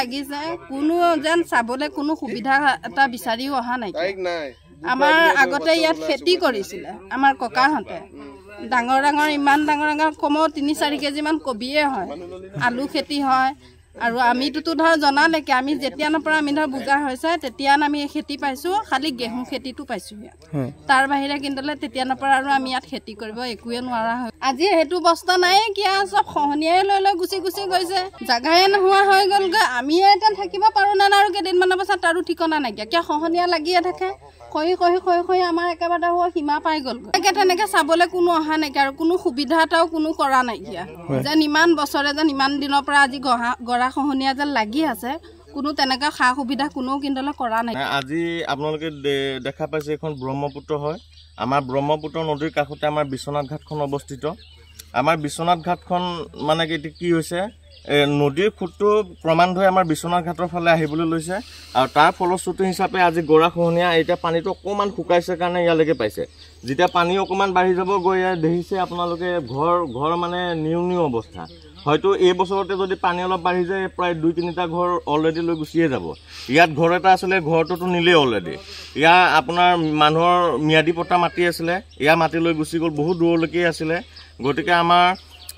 লাগিছে কোনো যেন চাবলৈ কোনো সুবিধা এটা বিচাৰিও অহা নাই আমাৰ আগতে ইয়াত খেতি কৰিছিলে আমাৰ ককাহঁতে ডাঙৰ ডাঙৰ ইমান ডাঙৰ ডাঙৰ কমও ৩-৪ কেজিমান কবিয়ে হয় আলু খেতি হয় আৰু আমিতো ধৰ জনালেকে আমি যেতিয়াৰ পৰা আমি ধৰ বুজা হৈছে তেতিয়া আমি এই খেতি পাইছো খালি গেহু খেতিটো পাইছো তাৰ বাহিৰে কিন্তলে তেতিয়াৰ পৰা আৰু আমি ইয়াত খেতি কৰিব একোৱে নোৱাৰা হয় আজি হেতু বস্তা নাই কিয়া সব খহনিয়াই লৈ লৈ গুচি গুচি গৈছে জাগাই নোহোৱা হৈ গ'লগৈ আমি এটা থাকিব পাৰো না আৰু কেদিনমানৰ পাছত তাৰো ঠিকনা নাইকিয়া কিয়া খহনিয়া লাগিয়ে থাকে খৈ আমাৰ একেবাৰে হোৱা সীমা পাই গ'ল তেনেকে চাবলৈ কোনো অহা নাইকিয়া আৰু কোনো সুবিধা এটাও কোনো কৰা নাইকিয়া যেন ইমান বছৰে যেন ইমান দিনৰ পৰা আজি গৰা খহনিয়া যেন লাগি আছে কোনো তেনেকা খা সুবিধা কোনো কিন্তলে কৰা নাই আজি আপোনালোকে দেখা পাইছে এখন ব্ৰহ্মপুত্ৰ হয় আমাৰ ব্ৰহ্মপুত্ৰ নদীৰ কাষতে আমাৰ বিশ্বনাথ ঘাটখন অৱস্থিত আমাৰ বিশ্বনাথ ঘাটখন মানে কি হৈছে নদীৰ খুঁটটো ক্ৰমান্বয়ে আমাৰ বিশ্বনাথ ঘাটৰ ফালে আহিবলৈ লৈছে আৰু তাৰ ফলশ্ৰুতি হিচাপে আজি গৰাখহনীয়া এতিয়া পানীটো অকণমান শুকাইছে কাৰণে ইয়ালৈকে পাইছে যেতিয়া পানী অকণমান বাঢ়ি যাব গৈ দেখিছে আপোনালোকে ঘৰ মানে নিউ অৱস্থা হয়তো এই বছৰতে যদি পানী অলপ বাঢ়ি যায় প্ৰায় 2-3টা ঘৰ অলৰেডি লৈ গুচিয়ে যাব ইয়াত ঘৰ এটা আছিলে ঘৰটোতো নিলেই অলৰেডি ইয়াৰ আপোনাৰ মানুহৰ ম্যাদী পট্টা মাটি আছিলে ইয়াৰ মাটি লৈ গুচি গ'ল বহুত দূৰলৈকে আছিলে গতিকে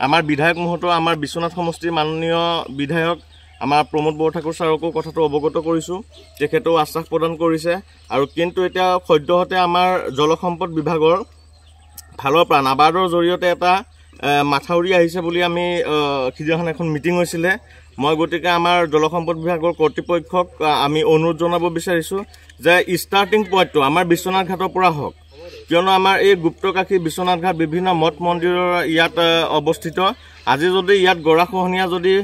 আমাৰ বিধায়ক মহোদয় আমাৰ বিশ্বনাথ সমষ্টিৰ মাননীয় বিধায়ক আমাৰ প্ৰমোদ বৰঠাকুৰ ছাৰকো কথাটো অৱগত কৰিছোঁ তেখেতেও আশ্বাস প্ৰদান কৰিছে আৰু কিন্তু এতিয়া সদ্যহতে আমাৰ জলসম্পদ বিভাগৰ ফালৰ পৰা নাবাৰ্ডৰ জৰিয়তে এটা মাথাউৰি আহিছে বুলি আমি সিদিনাখন এখন মিটিং হৈছিলে মই গতিকে আমাৰ জলসম্পদ বিভাগৰ কৰ্তৃপক্ষক আমি অনুৰোধ জনাব বিচাৰিছোঁ যে ষ্টাৰ্টিং পইণ্টটো আমাৰ বিশ্বনাথ ঘাটৰ পৰা হওক কিয়নো আমাৰ এই গুপ্তকাশী বিশ্বনাথ ঘাট বিভিন্ন মঠ মন্দিৰৰ ইয়াত অৱস্থিত আজি যদি ইয়াত গৰাখহনীয়া যদি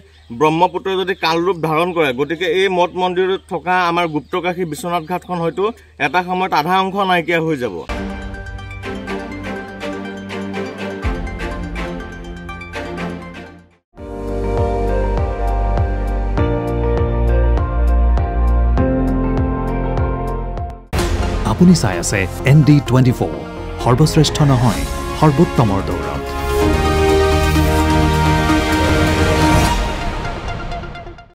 ব্ৰহ্মপুত্ৰই যদি কালৰূপ ধাৰণ কৰে গতিকে এই মঠ মন্দিৰত থকা আমাৰ গুপ্তকাশী বিশ্বনাথ ঘাটখন হয়তো এটা সময়ত আধা অংশ নাইকিয়া হৈ যাব আপুনি চাই আছে ND24 সৰ্বশ্ৰেষ্ঠ নহয় সৰ্বোত্তমৰ দৌৰ